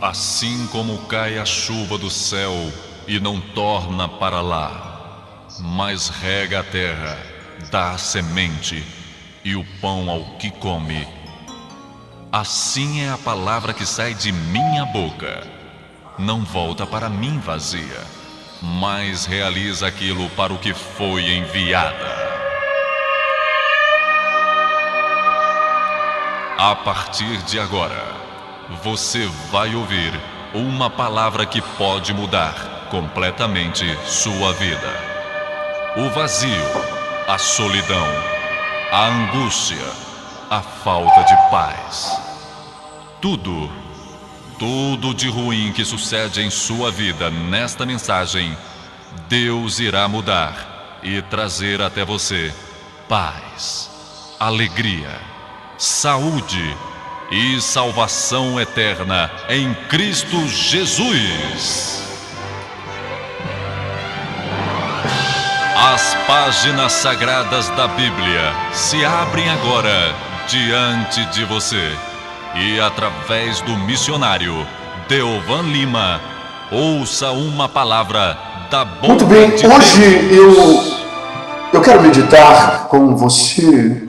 Assim como cai a chuva do céu e não torna para lá, mas rega a terra, dá a semente e o pão ao que come, assim é a palavra que sai de minha boca. Não volta para mim vazia, mas realiza aquilo para o que foi enviada. A partir de agora, você vai ouvir uma palavra que pode mudar completamente sua vida. O vazio, a solidão, a angústia, a falta de paz. Tudo de ruim que sucede em sua vida nesta mensagem, Deus irá mudar e trazer até você paz, alegria, saúde e salvação eterna em Cristo Jesus. As páginas sagradas da Bíblia se abrem agora diante de você e através do missionário Deovan Lima, ouça uma palavra da boca Muito bem, de hoje Deus. eu quero meditar com você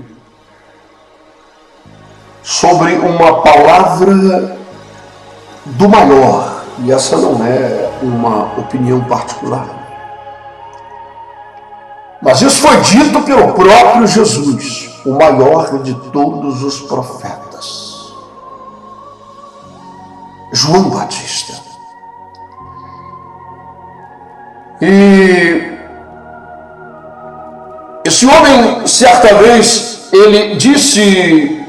sobre uma palavra do maior, e essa não é uma opinião particular, mas isso foi dito pelo próprio Jesus, o maior de todos os profetas, João Batista. E esse homem, certa vez, ele disse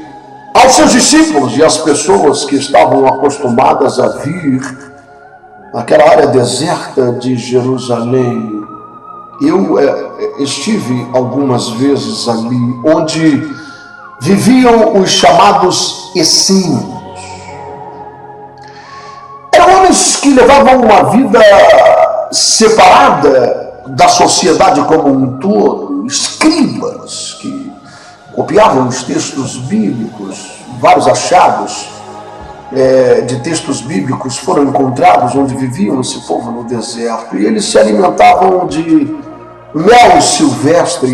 aos seus discípulos e às pessoas que estavam acostumadas a vir naquela área deserta de Jerusalém. Eu estive algumas vezes ali, onde viviam os chamados essênios. Eram homens que levavam uma vida separada da sociedade como um todo, escribas que copiavam os textos bíblicos. Vários achados de textos bíblicos foram encontrados onde viviam esse povo no deserto, e eles se alimentavam de mel silvestre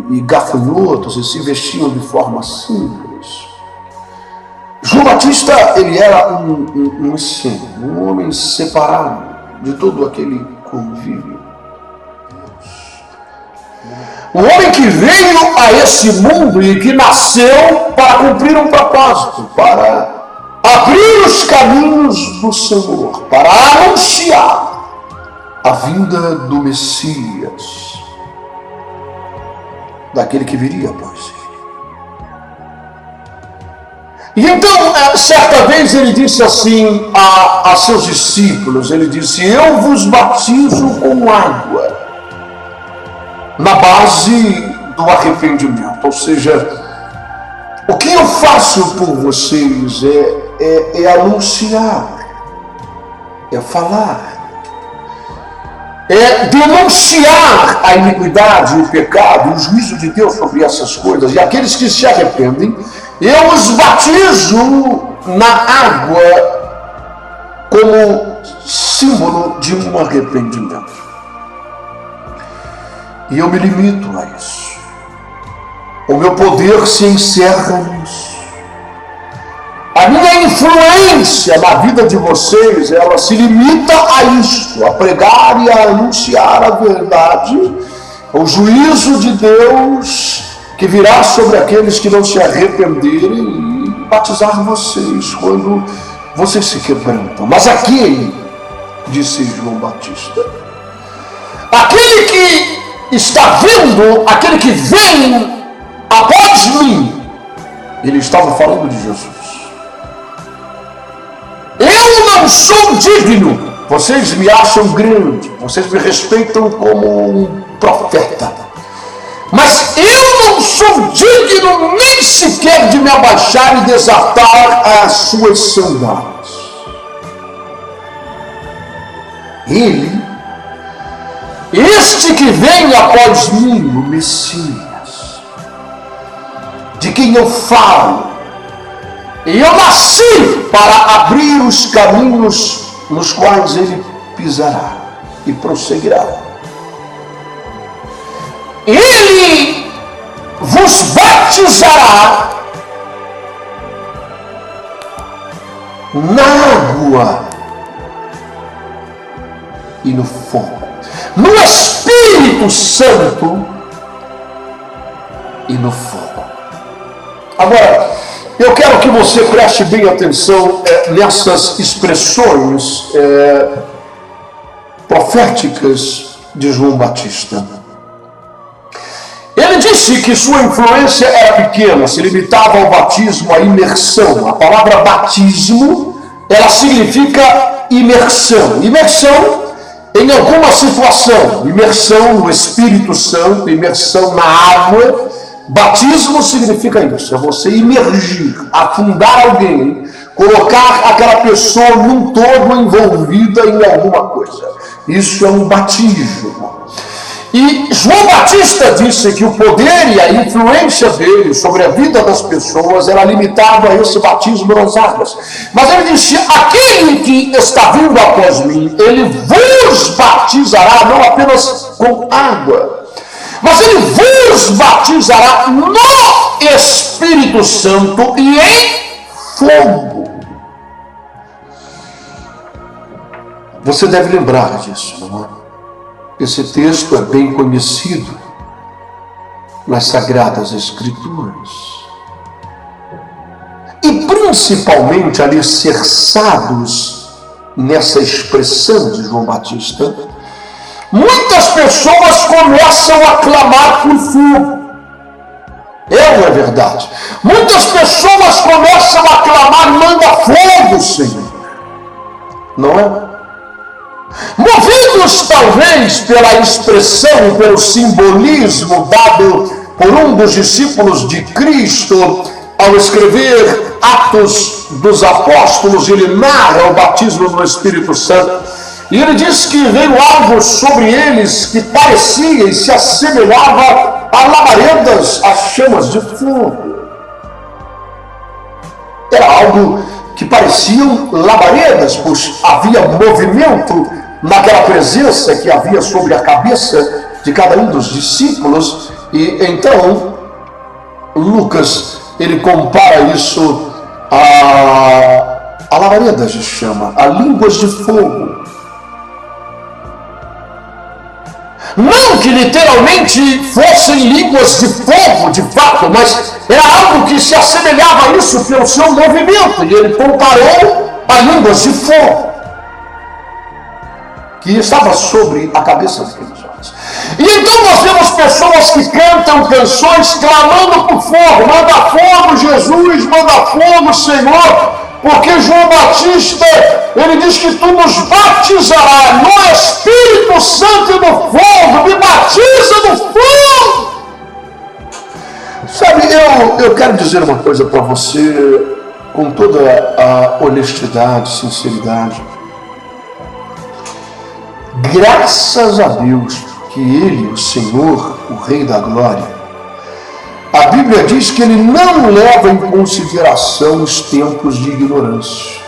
e gafanhotos, e se vestiam de forma simples. João Batista, ele era um essênio, um homem separado de todo aquele convívio. Um homem que veio a esse mundo e que nasceu para cumprir um propósito, para abrir os caminhos do Senhor, para anunciar a vinda do Messias, daquele que viria após ele. E então, certa vez ele disse assim a seus discípulos, ele disse: eu vos batizo com água, na base do arrependimento. Ou seja, o que eu faço por vocês é anunciar, é falar, é denunciar a iniquidade, o pecado, o juízo de Deus sobre essas coisas. E aqueles que se arrependem, eu os batizo na água como símbolo de um arrependimento. E eu me limito a isso. O meu poder se encerra nisso. A minha influência na vida de vocês, ela se limita a isto, a pregar e a anunciar a verdade, o juízo de Deus que virá sobre aqueles que não se arrependerem, e batizar vocês quando vocês se quebrantam. Mas aquele, disse João Batista, aquele que está vindo, aquele que vem após mim, ele estava falando de Jesus. Eu não sou digno, vocês me acham grande, vocês me respeitam como um profeta, mas eu não sou digno nem sequer de me abaixar e desatar as suas sandálias. Ele, este que vem após mim, o Messias, de quem eu falo, e eu nasci para abrir os caminhos nos quais ele pisará e prosseguirá. Ele vos batizará na água e no fogo, no Espírito Santo e no fogo. Agora, eu quero que você preste bem atenção nessas expressões proféticas de João Batista. Ele disse que sua influência era pequena, se limitava ao batismo, à imersão. A palavra batismo, ela significa imersão. Imersão em alguma situação, imersão no Espírito Santo, imersão na água. Batismo significa isso, é você imergir, afundar alguém, colocar aquela pessoa num todo envolvida em alguma coisa. Isso é um batismo. E João Batista disse que o poder e a influência dele sobre a vida das pessoas era limitado a esse batismo nas águas. Mas ele disse: aquele que está vindo após mim, ele vos batizará não apenas com água, mas ele vos batizará no Espírito Santo e em fogo. Você deve lembrar disso, não é? Esse texto é bem conhecido nas Sagradas Escrituras. E principalmente alicerçados nessa expressão de João Batista, muitas pessoas começam a clamar por fogo. É ou é verdade? Muitas pessoas começam a clamar: manda fogo, Senhor. Não é? Movidos talvez pela expressão, pelo simbolismo dado por um dos discípulos de Cristo ao escrever Atos dos Apóstolos, ele narra o batismo no Espírito Santo. E ele diz que veio algo sobre eles que parecia e se assemelhava a labaredas, a chamas de fogo. Era algo que pareciam labaredas, pois havia movimento naquela presença que havia sobre a cabeça de cada um dos discípulos. E então Lucas, ele compara isso a labaredas de chama, a línguas de fogo. Não que literalmente fossem línguas de fogo, de fato, mas era algo que se assemelhava a isso pelo seu movimento. E ele comparou a línguas de fogo que estava sobre a cabeça daqueles homens. E então nós vemos pessoas que cantam canções clamando por fogo: manda fogo, Jesus, manda fogo, Senhor. Porque João Batista, ele diz que tu nos batizarás no Espírito Santo e no fogo. Me batiza no fogo. Sabe, eu quero dizer uma coisa para você com toda a honestidade, sinceridade. Graças a Deus que Ele, o Senhor, o Rei da Glória, a Bíblia diz que Ele não leva em consideração os tempos de ignorância.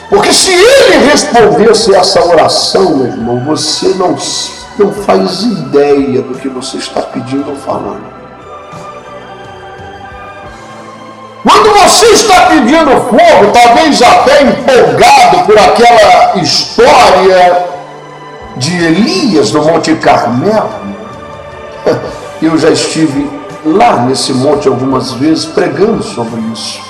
Porque se Ele respondesse essa oração, meu irmão, você não faz ideia do que você está pedindo ou falando. Quando você está pedindo fogo, talvez até empolgado por aquela história de Elias no Monte Carmelo, eu já estive lá nesse monte algumas vezes pregando sobre isso.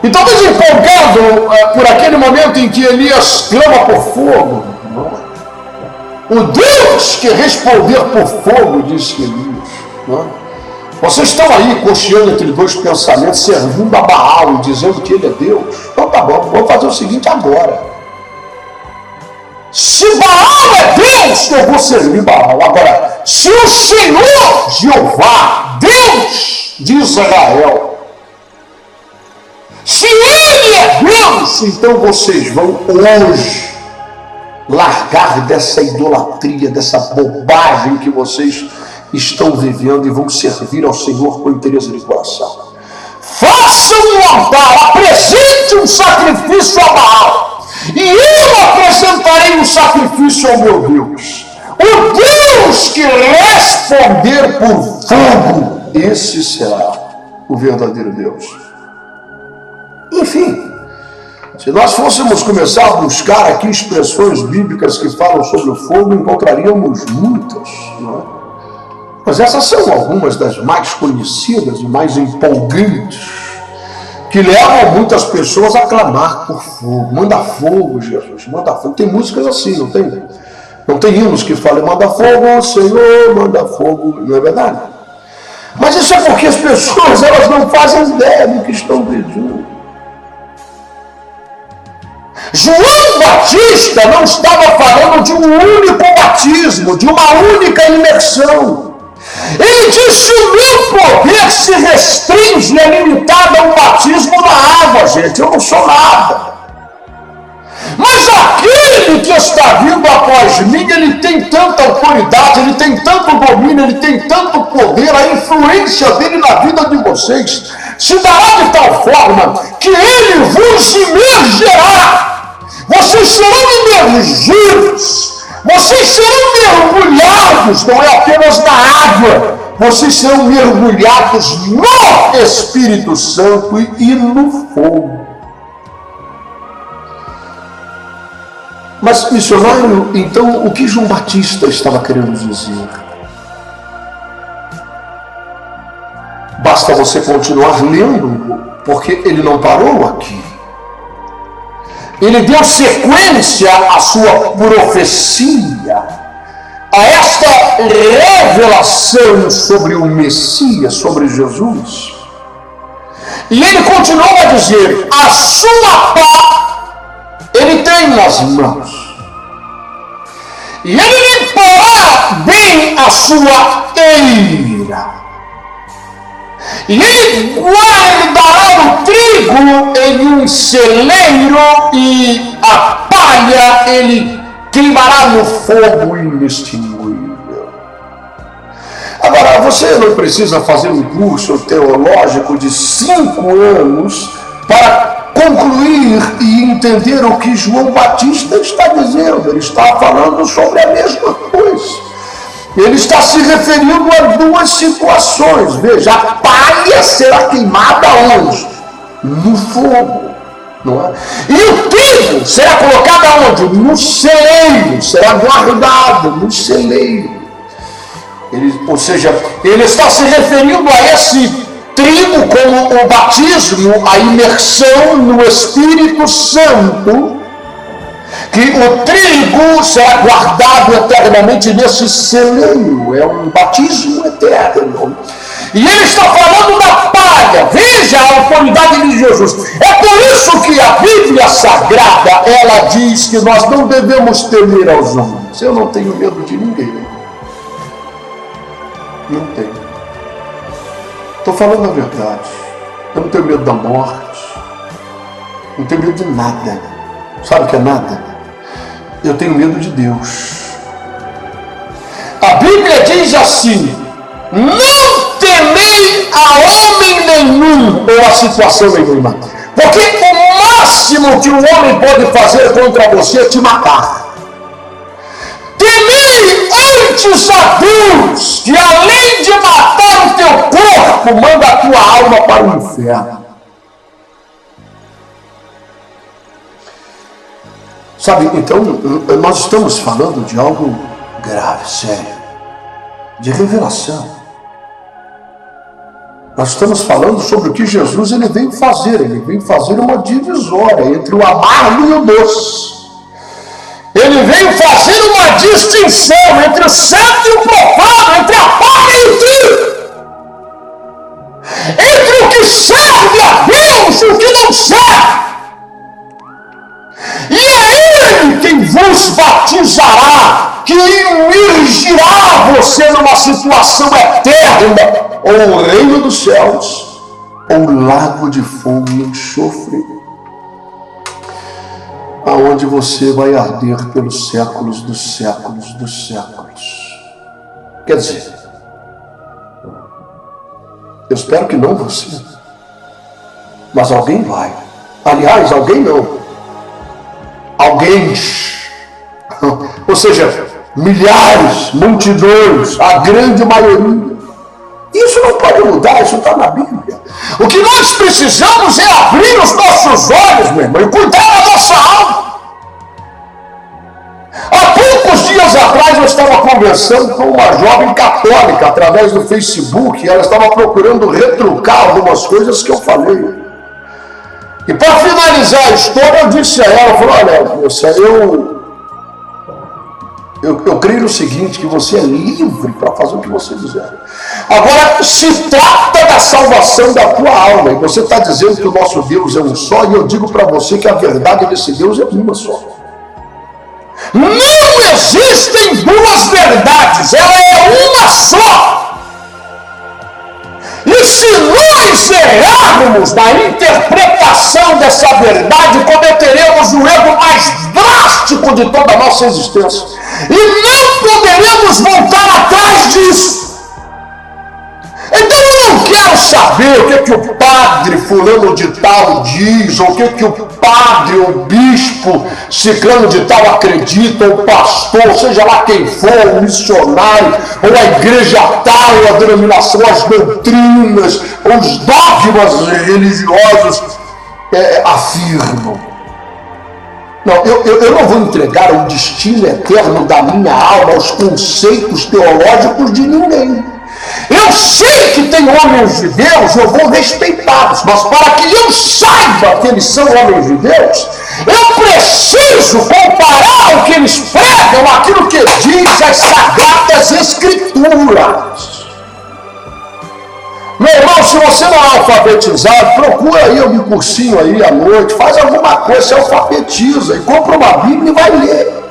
E talvez empolgado por aquele momento em que Elias clama por fogo, não? O Deus que responder por fogo, disse Elias, não? Vocês estão aí cocheando entre dois pensamentos, servindo a Baal e dizendo que ele é Deus. Então tá bom, vamos fazer o seguinte agora. Se Baal é Deus, eu vou servir Baal. Agora, se o Senhor Jeová, Deus de Israel, se Ele é Deus, então vocês vão hoje largar dessa idolatria, dessa bobagem que vocês estão vivendo e vão servir ao Senhor com interesse de coração. Faça faça um altar, apresente um sacrifício a Baal, e eu apresentarei um sacrifício ao meu Deus. O Deus que responder por fogo, esse será o verdadeiro Deus. Enfim, se nós fôssemos começar a buscar aqui expressões bíblicas que falam sobre o fogo, encontraríamos muitas, não é? Mas essas são algumas das mais conhecidas e mais empolgantes, que levam muitas pessoas a clamar por fogo. Manda fogo, Jesus, manda fogo. Tem músicas assim, não tem? Não tem hinos que falam, manda fogo, Senhor, manda fogo, não é verdade? Mas isso é porque as pessoas, elas não fazem ideia do que estão pedindo. João Batista não estava falando de um único batismo, de uma única imersão. Ele disse: o meu poder se restringe e é limitado a um batismo na água, gente. Eu não sou nada. Mas aquele que está vindo após mim, ele tem tanta autoridade, ele tem tanto domínio, ele tem tanto poder, a influência dele na vida de vocês se dará de tal forma que ele vos imergirá. Vocês serão imergidos, vocês serão mergulhados, não é apenas na água, vocês serão mergulhados no Espírito Santo e no fogo. Mas, missionário, então, o que João Batista estava querendo dizer? Basta você continuar lendo, porque ele não parou aqui. Ele deu sequência à sua profecia, a esta revelação sobre o Messias, sobre Jesus. E ele continuou a dizer: a sua pá ele tem nas mãos, e ele limpará bem a sua eira, e ele guardará o trigo em um celeiro, e a palha ele queimará no fogo inextinguível. Agora, você não precisa fazer um curso teológico de 5 anos para concluir e entender o que João Batista está dizendo. Ele está falando sobre a mesma coisa. Ele está se referindo a 2 situações. Veja, a palha será queimada onde? No fogo, não é? E o trigo será colocado aonde? No celeiro, será guardado no celeiro. Ou seja, ele está se referindo a esse trigo como o batismo, a imersão no Espírito Santo, que o trigo será guardado eternamente nesse celeiro, é um batismo eterno. E ele está falando da palha. Veja a autoridade de Jesus. É por isso que a Bíblia Sagrada, ela diz que nós não devemos temer aos homens. Eu não tenho medo de ninguém. Não tenho. Estou falando a verdade. Eu não tenho medo da morte. Não tenho medo de nada. Sabe o que é nada? Eu tenho medo de Deus. A Bíblia diz assim: não temei a homem nenhum ou a situação nenhuma. Porque o máximo que o homem pode fazer contra você é te matar. Temei antes a Deus, que além de matar o teu corpo, manda a tua alma para o inferno. Sabe, então, nós estamos falando de algo grave, sério, de revelação. Nós estamos falando sobre o que Jesus ele veio fazer uma divisória entre o amargo e o doce. Ele veio fazer uma distinção entre o santo e o profano, entre a palha e o trigo, entre o que serve a Deus e o que não serve. E é Ele quem vos batizará, que imergirá você numa situação eterna, ou o reino dos céus, ou o lago de fogo e enxofre, aonde você vai arder pelos séculos dos séculos dos séculos. Quer dizer, eu espero que não você, Mas alguém vai. Aliás, alguém não. Alguém. Ou seja, milhares, multidões, a grande maioria. Isso não pode mudar, isso está na Bíblia. O que nós precisamos é abrir os nossos olhos, meu irmão, e cuidar da nossa alma. Há poucos dias atrás eu estava conversando com uma jovem católica através do Facebook, e ela estava procurando retrucar algumas coisas que eu falei. E para finalizar a história, eu disse a ela, olha, moça, eu creio no seguinte, que você é livre para fazer o que você quiser. Agora, se trata da salvação da tua alma, e você está dizendo que o nosso Deus é um só, e eu digo para você que a verdade desse Deus é uma só. Não existem duas verdades, ela é uma só. E se nós errarmos na interpretação dessa verdade, cometeremos o erro mais drástico de toda a nossa existência. E não poderemos voltar atrás disso. Então eu não quero saber o que o padre fulano de tal diz, ou o que o padre, ou bispo ciclano de tal acredita, ou pastor, seja lá quem for, o missionário, ou a igreja tal, a denominação, as doutrinas, ou os dogmas religiosos afirmam. Não, eu não vou entregar o destino eterno da minha alma aos conceitos teológicos de ninguém. Eu sei que tem homens de Deus, eu vou respeitá-los, mas para que eu saiba que eles são homens de Deus, eu preciso comparar o que eles pregam àquilo que diz as Sagradas Escrituras. Meu irmão, se você não é alfabetizado, procura aí algum cursinho aí à noite, faz alguma coisa, se alfabetiza e compra uma Bíblia e vai ler.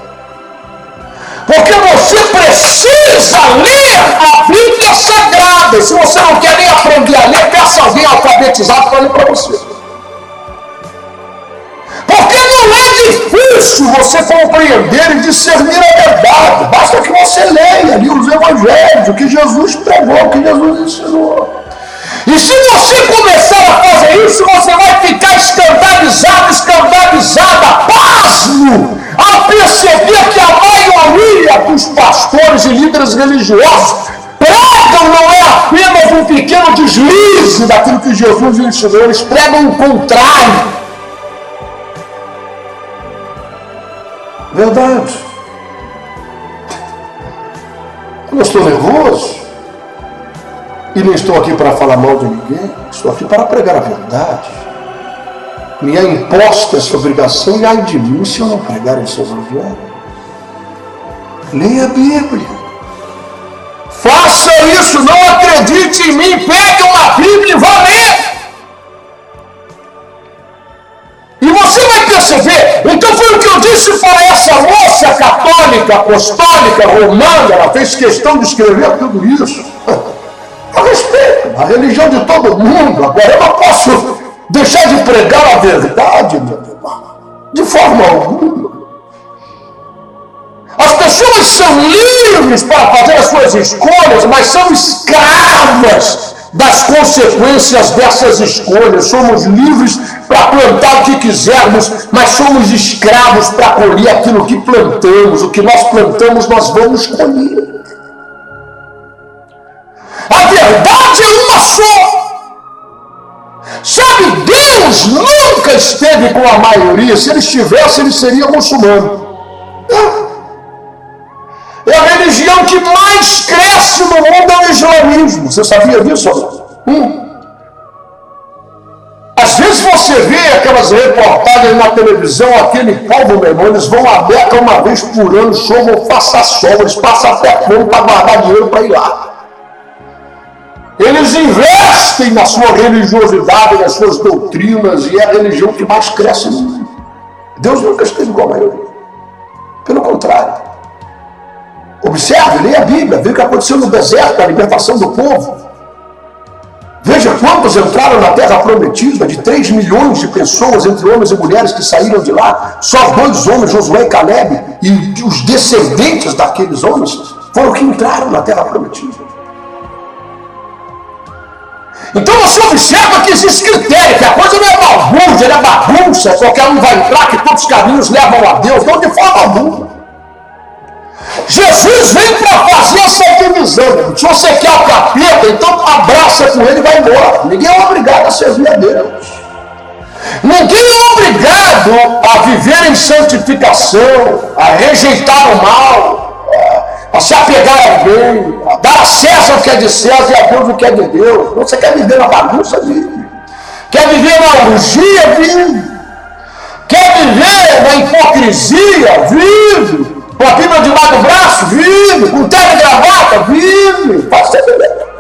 Porque você precisa ler a Bíblia Sagrada. E se você não quer nem aprender a ler, peça alguém alfabetizado para ler para você. Porque não é difícil você compreender e discernir a verdade. Basta que você leia ali os evangelhos, o que Jesus pregou, o que Jesus ensinou. E se você começar a fazer isso, você vai ficar escandalizada, pasmo, ao perceber que a maioria dos pastores e líderes religiosos pregam não é apenas um pequeno deslize daquilo que Jesus ensinou, eles pregam o contrário. Verdade. Eu não estou nervoso. E nem estou aqui para falar mal de ninguém, estou aqui para pregar a verdade. Me é imposta essa obrigação e ai de mim se eu não pregar esse evangelho. Leia a Bíblia. Faça isso, não acredite em mim, pegue uma Bíblia e vá ler. E você vai perceber, então foi o que eu disse para essa moça católica, apostólica, romana, ela fez questão de escrever tudo isso. Eu respeito a religião de todo mundo, agora eu não posso deixar de pregar a verdade, meu irmão, de forma alguma. As pessoas são livres para fazer as suas escolhas, mas são escravas das consequências dessas escolhas. Somos livres para plantar o que quisermos, mas somos escravos para colher aquilo que plantamos. O que nós plantamos, nós vamos colher. A verdade é uma só. Sabe, Deus nunca esteve com a maioria. Se ele estivesse, ele seria muçulmano. É a religião que mais cresce no mundo, é o islamismo. Você sabia disso? Às vezes você vê aquelas reportagens na televisão, aquele povo, meu irmão, eles vão à Meca uma vez por ano, chova, faça sol, eles passam até fome para guardar dinheiro para ir lá. Eles investem na sua religiosidade, nas suas doutrinas, e é a religião que mais cresce no mundo. Deus nunca esteve com a maioria. Pelo contrário. Observe, leia a Bíblia, veja o que aconteceu no deserto, a libertação do povo. Veja quantos entraram na terra prometida, de 3 milhões de pessoas, entre homens e mulheres que saíram de lá. Só 2 homens, Josué e Caleb, e os descendentes daqueles homens foram que entraram na terra prometida. Então você observa que existe critério, que a coisa não é balbúrdia, não é bagunça, qualquer um vai entrar, que todos os caminhos levam a Deus, não, de forma alguma. Jesus vem para fazer essa divisão. Se você quer o capeta, então abraça com ele e vai embora. Ninguém é obrigado a servir a Deus. Ninguém é obrigado a viver em santificação, a rejeitar o mal, a se apegar a alguém, a dar a César o que é de César e a Deus o que é de Deus. Você quer viver na bagunça? Vive. Quer viver na orgia? Vive. Quer viver na hipocrisia? Vive. Com a Bíblia debaixo do braço? Vive. Com terno e gravata? Vive. Pode ser viver.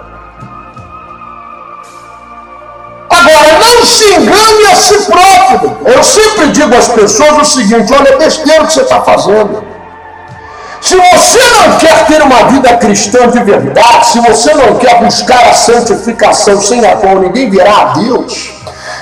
Agora, não se engane a si próprio. Eu sempre digo às pessoas o seguinte: olha, é besteira o que você está fazendo. Se você não quer ter uma vida cristã de verdade, se você não quer buscar a santificação sem a qual ninguém virá a Deus,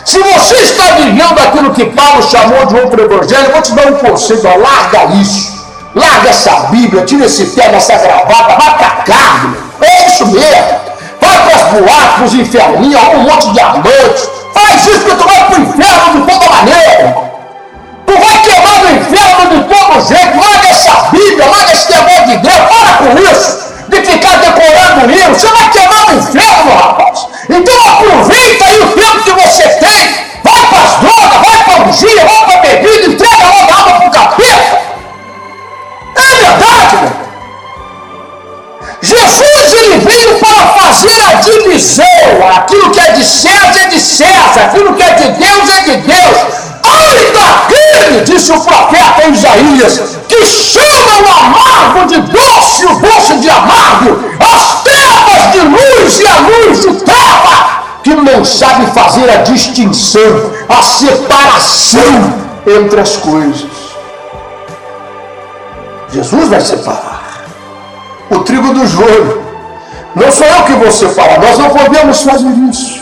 se você está vivendo aquilo que Paulo chamou de outro evangelho, eu vou te dar um conselho: larga isso, larga essa Bíblia, tira esse terno, essa gravata, vai para a carne, é isso mesmo. Vai para as boates, para os inferninhos, um monte de amantes. Faz isso que tu vai para o inferno de toda maneira. Tu vai queimar no inferno de todo jeito. Larga essa Bíblia, larga esse temor de Deus. Para com isso, de ficar decorando hino. Você vai queimar no inferno, rapaz. Então aproveita aí o tempo que você tem. Vai para as drogas, vai para a orgia, vai para a bebida, entrega logo a alma para o capeta. É verdade, meu. Jesus, ele veio para fazer a divisão. Aquilo que é de César, aquilo que é de Deus é de Deus. Ai daquele, disse o profeta Isaías, que chama o amargo de doce, o doce de amargo, as trevas de luz e a luz de treva, que não sabe fazer a distinção, a separação entre as coisas. Jesus vai separar o trigo do joio. Não sou eu que vou separar, nós não podemos fazer isso.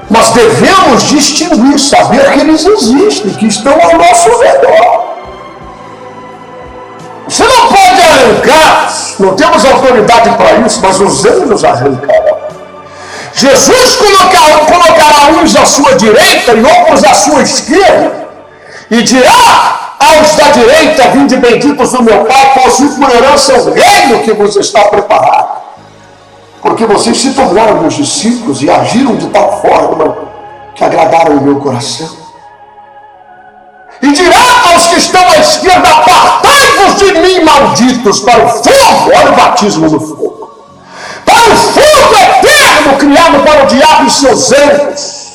Nós devemos distinguir, saber que eles existem, que estão ao nosso redor. Você não pode arrancar, não temos autoridade para isso, mas os anjos arrancarão. Jesus colocará uns à sua direita e outros à sua esquerda, e dirá aos da direita: vinde benditos do meu Pai, possui por herança o reino que vos está preparado. Porque vocês se tornaram meus discípulos e agiram de tal forma que agradaram o meu coração. E dirá aos que estão à esquerda: apartai-vos de mim, malditos, para o fogo. Olha o batismo no fogo. Para o fogo eterno, criado para o diabo e seus anjos.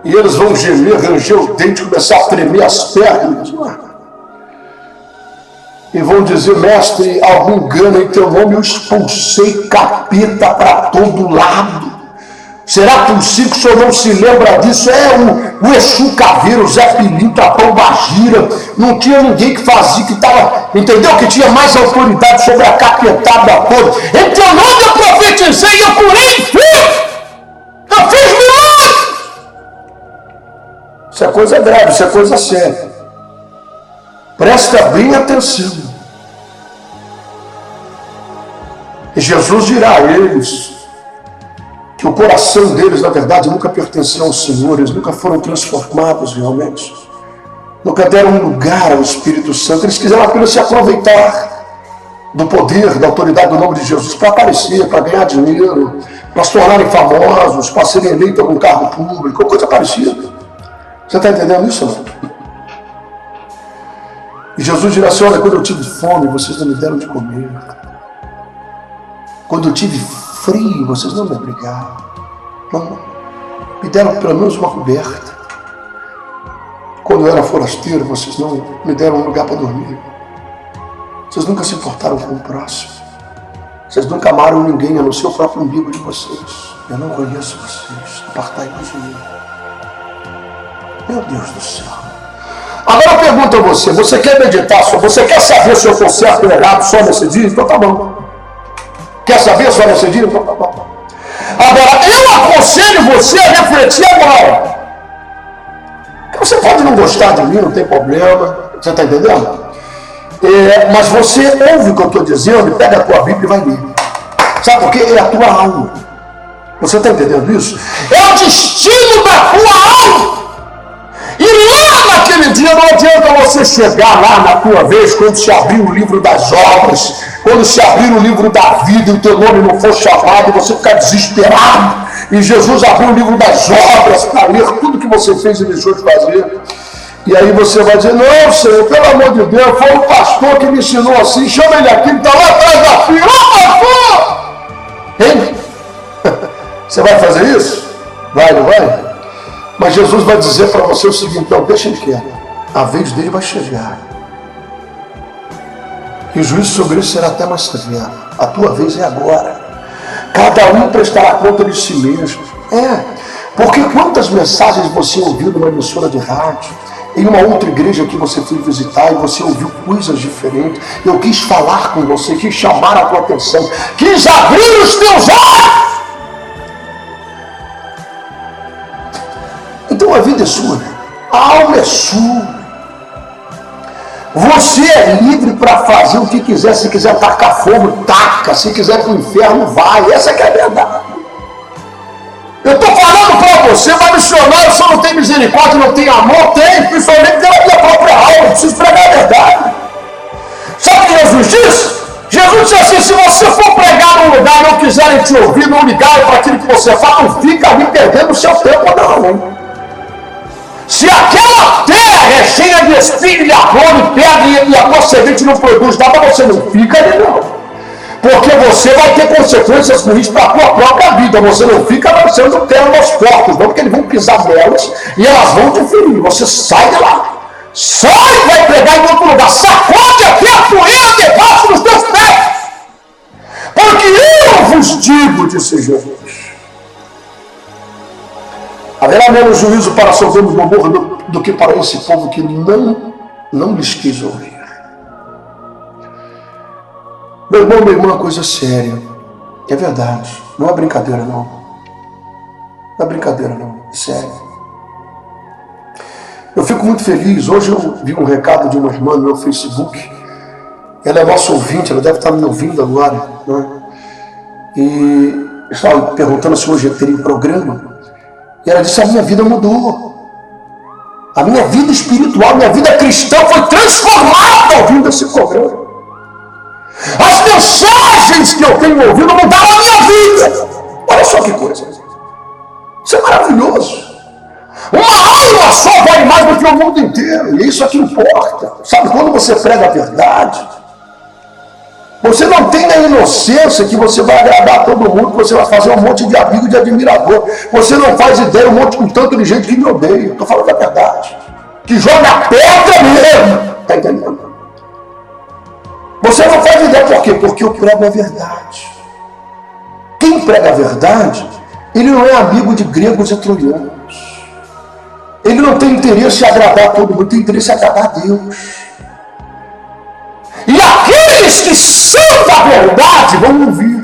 E eles vão gemer, ranger o dente, começar a tremer as pernas. E vão dizer: mestre, algum engano em teu nome, eu expulsei capeta para todo lado. Será possível que o senhor não se lembra disso? O Exu Caveiro, o Zé Pilintra, a Pombagira, não tinha ninguém que fazia, que estava, entendeu? Que tinha mais autoridade sobre a capetada toda. Em teu nome eu profetizei, eu curei enfermo, eu fiz milagre. Isso é coisa grave, isso é coisa séria. Presta bem atenção. E Jesus dirá a eles que o coração deles, na verdade, nunca pertenceu ao Senhor, eles nunca foram transformados realmente. Nunca deram um lugar ao Espírito Santo. Eles quiseram apenas se aproveitar do poder, da autoridade do nome de Jesus para aparecer, para ganhar dinheiro, para se tornarem famosos, para serem eleitos a algum cargo público, coisa parecida. Você está entendendo isso, não? E Jesus dirá assim: olha, quando eu tive fome, vocês não me deram de comer. Quando eu tive frio, vocês não me abrigaram. Não, me deram pelo menos uma coberta. Quando eu era forasteiro, vocês não me deram um lugar para dormir. Vocês nunca se importaram com o próximo. Vocês nunca amaram ninguém a não ser o próprio umbigo de vocês. Eu não conheço vocês. Apartai-vos de mim. Meu Deus do céu. Agora eu pergunto a você: você quer meditar só? Você quer saber se eu estou certo ou errado só nesse dia? Então tá bom. Quer saber só nesse dia? Então tá bom. Agora, eu aconselho você a refletir agora. Você pode não gostar de mim, não tem problema. Você está entendendo? Mas você ouve o que eu estou dizendo, pega a tua Bíblia e vai ler. Sabe por quê? É a tua alma. Você está entendendo isso? É o destino da tua alma. E lá naquele dia não adianta você chegar lá na tua vez, quando se abrir o livro das obras, quando se abrir o livro da vida e o teu nome não for chamado, você ficar desesperado. E Jesus abriu o livro das obras para ler tudo que você fez e deixou de fazer. E aí você vai dizer, não, Senhor, pelo amor de Deus, foi o pastor que me ensinou assim, chama ele aqui, ele está lá atrás da fila, ô pastor! Hein? Você vai fazer isso? Vai, não vai? Mas Jesus vai dizer para você o seguinte, não, deixa ele quieto, a vez dele vai chegar. E o juízo sobre isso será até mais severo. A tua vez é agora. Cada um prestará conta de si mesmo. Porque quantas mensagens você ouviu numa emissora de rádio, em uma outra igreja que você foi visitar e você ouviu coisas diferentes. Eu quis falar com você, quis chamar a tua atenção, quis abrir os teus olhos. Então a vida é sua, a alma é sua. Você é livre para fazer o que quiser. Se quiser tacar fogo, taca. Se quiser ir para o inferno, vai. Essa que é a verdade. Eu estou falando para você, mas missionário, você não tem misericórdia, não tem amor? Tem, principalmente pela minha própria alma. Eu preciso pregar a verdade. Sabe o que Jesus disse? Jesus disse assim, se você for pregar num lugar e não quiserem te ouvir, não ligarem para aquilo que você fala, não fica ali perdendo o seu tempo, não. Se aquela terra é cheia de espinho, de arroz, de pedra e a tua semente não produz nada, você não fica ali, não. Porque você vai ter consequências ruins para a tua própria vida. Você não fica lançando terra nos porcos, não, porque eles vão pisar nelas e elas vão te ferir. Você sai de lá. Sai e vai pregar em outro lugar. Sacode até a poeira debaixo dos teus pés. Porque eu vos digo, disse Jesus, haverá menos juízo para Sodoma e Gomorra do que para esse povo que não lhes quis ouvir. Meu irmão, minha irmã, coisa séria. É verdade. Não é brincadeira, não. Não é brincadeira, não. É sério. Eu fico muito feliz. Hoje eu vi um recado de uma irmã no meu Facebook. Ela é nossa ouvinte, ela deve estar me ouvindo agora, né? E eu estava perguntando se hoje teria programa. E ela disse, a minha vida mudou. A minha vida espiritual, minha vida cristã foi transformada ouvindo esse programa. As mensagens que eu tenho ouvido mudaram a minha vida. Olha só que coisa. Isso é maravilhoso. Uma alma só vale mais do que o mundo inteiro. E isso é que importa. Sabe, quando você prega a verdade, você não tem a inocência que você vai agradar todo mundo, que você vai fazer um monte de amigo, de admirador. Você não faz ideia, um tanto de gente que me odeia. Estou falando a verdade. Que joga pedra mesmo. Está entendendo? Você não faz ideia por quê? Porque eu prego a verdade. Quem prega a verdade, ele não é amigo de gregos e troianos. Ele não tem interesse em agradar todo mundo, tem interesse em agradar a Deus. E aqueles que são da verdade vão ouvir.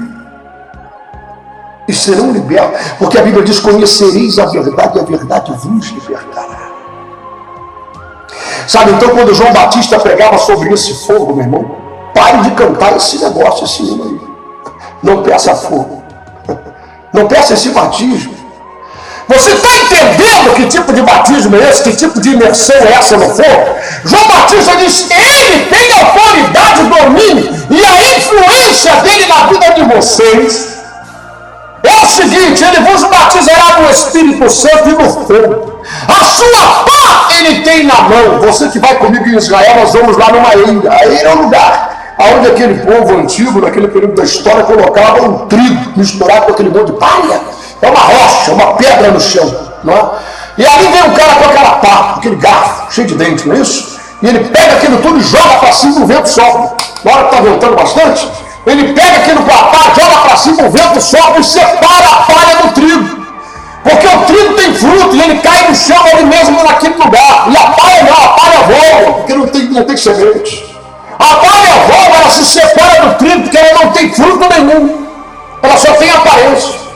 E serão libertos. Porque a Bíblia diz, conhecereis a verdade e a verdade vos libertará. Sabe, então quando João Batista pregava sobre esse fogo, meu irmão, pare de cantar esse negócio, esse hino aí. Não peça fogo. Não peça esse batismo. Você está entendendo que tipo de batismo é esse? Que tipo de imersão é essa no fogo? João Batista diz, ele tem autoridade, domínio, e a influência dele na vida de vocês é o seguinte, ele vos batizará no Espírito Santo e no fogo. A sua pá ele tem na mão. Você que vai comigo em Israel, nós vamos lá numa ilha. A ilha é o lugar onde aquele povo antigo, naquele período da história, colocava um trigo misturado com aquele monte de palha. É uma rocha, uma pedra no chão, não é? E ali vem um cara com aquela pá, aquele garfo, cheio de dente, não é isso? E ele pega aquilo tudo e joga para cima, o vento sopra. Na hora que está ventando bastante, ele pega aquilo com a pá, joga para cima, o vento sopra e separa a palha do trigo. Porque o trigo tem fruto e ele cai no chão ali mesmo naquele lugar. E a palha não, a palha voa, porque não tem semente. A palha voa, ela se separa do trigo, porque ela não tem fruto nenhum. Ela só tem aparência.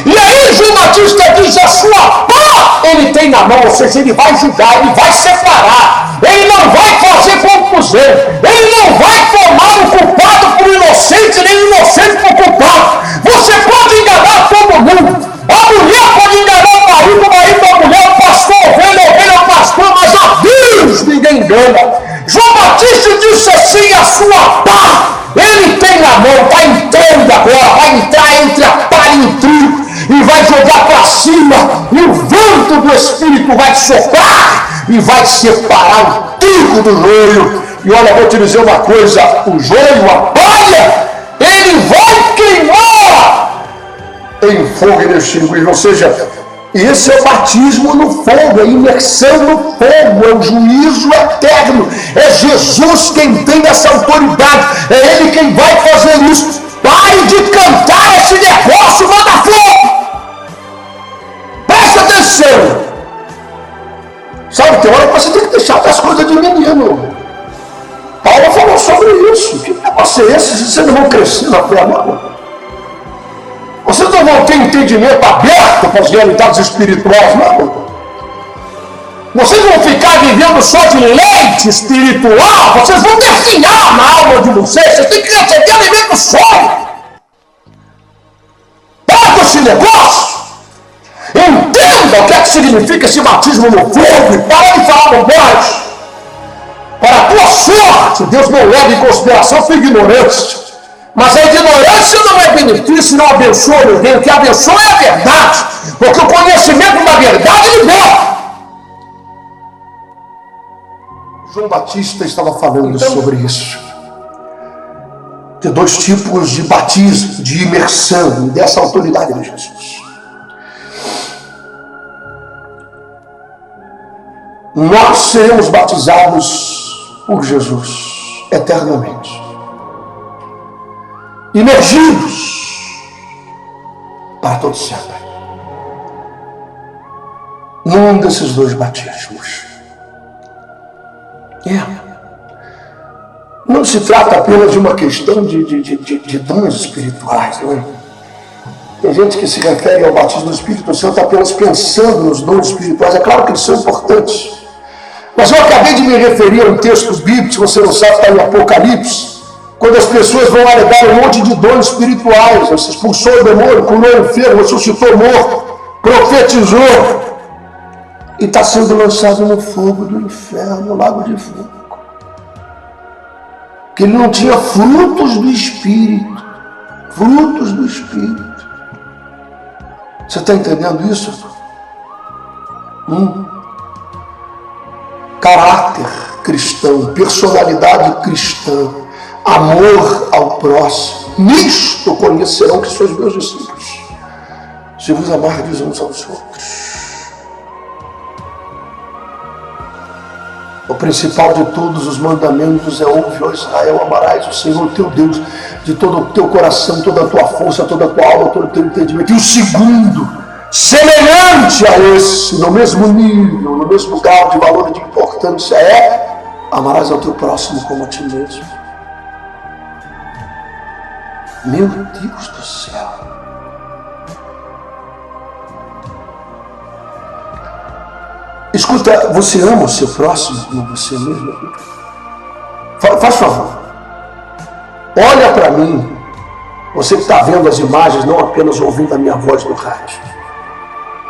E aí João Batista diz, a sua pá ele tem na mão, ou seja, ele vai julgar, ele vai separar, ele não vai fazer confusão, ele não vai tomar o culpado por inocente, nem o inocente por culpado. Você pode enganar todo vento do Espírito vai soprar e vai separar o trigo do joio. E olha, vou te dizer uma coisa, o joio, a palha, ele vai queimar em fogo inextinguível. Ou seja, esse é o batismo no fogo, é a imersão no fogo, é o juízo eterno. É Jesus quem tem essa autoridade, é Ele quem vai fazer isso. Pare de cantar esse negócio, manda fogo! Presta atenção! Sabe, tem hora que você tem que deixar as coisas de menino. Paulo falou sobre isso. Que negócio é esse? Vocês não vão crescer na fé, não? Vocês não vão ter entendimento aberto para as realidades espirituais, não? Vocês vão ficar vivendo só de leite espiritual? Vocês vão definhar na alma de vocês. Vocês têm que receber alimento sólido. Para com esse negócio. Entenda o que é que significa esse batismo no fogo. E para de falar bobagem. Para a tua sorte, Deus não leva em consideração a tua ignorância. Mas a ignorância não é benefício, não abençoa ninguém. O que abençoa é a verdade. Porque o conhecimento da verdade liberta. João Batista estava falando sobre isso. Tem dois tipos de batismo, de imersão, dessa autoridade de Jesus. Nós seremos batizados por Jesus eternamente. Imergidos para todo sempre. Num desses dois batismos. Não se trata apenas de uma questão de dons espirituais, não é? Tem gente que se refere ao batismo do Espírito Santo apenas pensando nos dons espirituais. É claro que eles são importantes. Mas eu acabei de me referir a um texto bíblico, se você não sabe, está em Apocalipse, quando as pessoas vão alegar um monte de dons espirituais. Você expulsou o demônio, curou o enfermo, ressuscitou morto, profetizou. E está sendo lançado no fogo do inferno, no lago de fogo. Porque ele não tinha frutos do Espírito. Frutos do Espírito. Você está entendendo isso? Caráter cristão, personalidade cristã, amor ao próximo. Nisto conhecerão que sois meus discípulos, se vos amardes uns aos outros. O principal de todos os mandamentos é: ouve, ó Israel, amarás o Senhor teu Deus de todo o teu coração, toda a tua força, toda a tua alma, todo o teu entendimento. E o segundo, semelhante a esse, no mesmo nível, no mesmo grau de valor e de importância, é: amarás ao teu próximo como a ti mesmo. Meu Deus do céu! Escuta, você ama o seu próximo como você mesmo? Faz favor. Olha para mim. Você que está vendo as imagens, não apenas ouvindo a minha voz no rádio.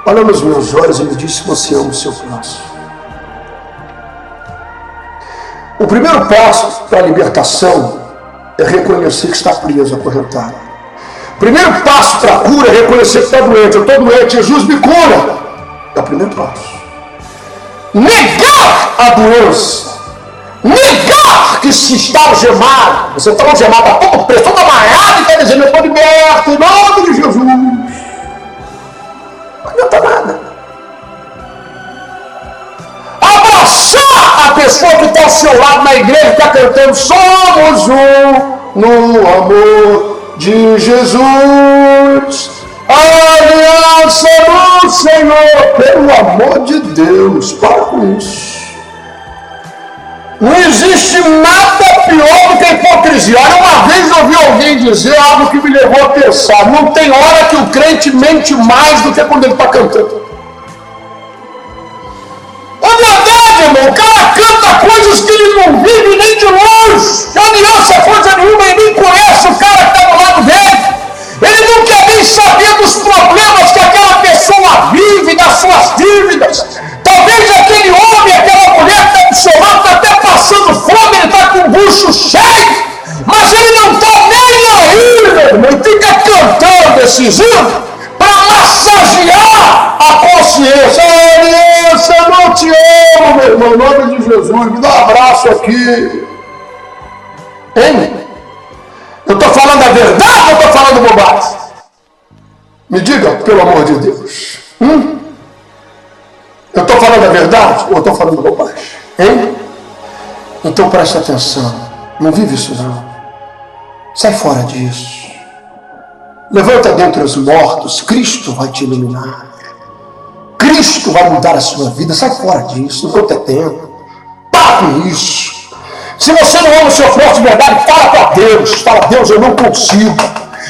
Olha nos meus olhos e me diz se você ama o seu próximo. O primeiro passo para a libertação é reconhecer que está preso, acorrentado. O primeiro passo para a cura é reconhecer que está doente. Eu estou doente, Jesus me cura. É o primeiro passo. Negar a doença, negar que se está algemado. Você está algemado, está todo preso, todo amarrado e está dizendo: eu estou liberto em nome de Jesus. Não adianta nada. Abraçar a pessoa que está ao seu lado na igreja, que está cantando: somos um no amor de Jesus. Aliança do Senhor, pelo amor de Deus, para com isso. Não existe nada pior do que a hipocrisia. Olha, uma vez eu ouvi alguém dizer algo que me levou a pensar: não tem hora que o crente mente mais do que quando ele está cantando. É verdade, irmão, o cara canta coisas que ele não vive nem de longe. Que aliança é coisa nenhuma, ele nem conhece o cara que está do lado dele. Ele não quer nem saber dos problemas que aquela pessoa vive, das suas dívidas. Talvez aquele homem, aquela mulher que está do seu lado, está até passando fome, ele está com o bucho cheio, mas ele não está nem aí, meu irmão. Ele fica cantando esses hinos para massagear a consciência. se eu não te amo, meu irmão, em nome de Jesus, me dá um abraço aqui. Hein? Eu estou falando a verdade ou estou falando bobagem? Me diga, pelo amor de Deus. Eu estou falando a verdade ou estou falando bobagem? Hein? Então preste atenção. Não vive isso não. Sai fora disso. Levanta dentre os mortos. Cristo vai te iluminar. Cristo vai mudar a sua vida. Sai fora disso, enquanto é tempo. Para com isso. Se você não ama o seu próximo de verdade, fala para Deus. Fala, Deus, eu não consigo.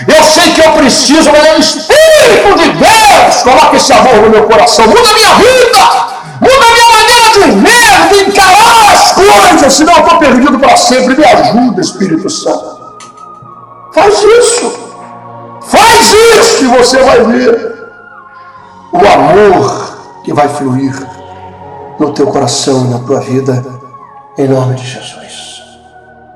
Eu sei que eu preciso, mas é o Espírito de Deus. Coloca esse amor no meu coração. Muda a minha vida. Muda a minha maneira de ver, de encarar as coisas. Senão eu estou perdido para sempre. Me ajuda, Espírito Santo. Faz isso. Faz isso que você vai ver o amor que vai fluir no teu coração e na tua vida, em nome de Jesus.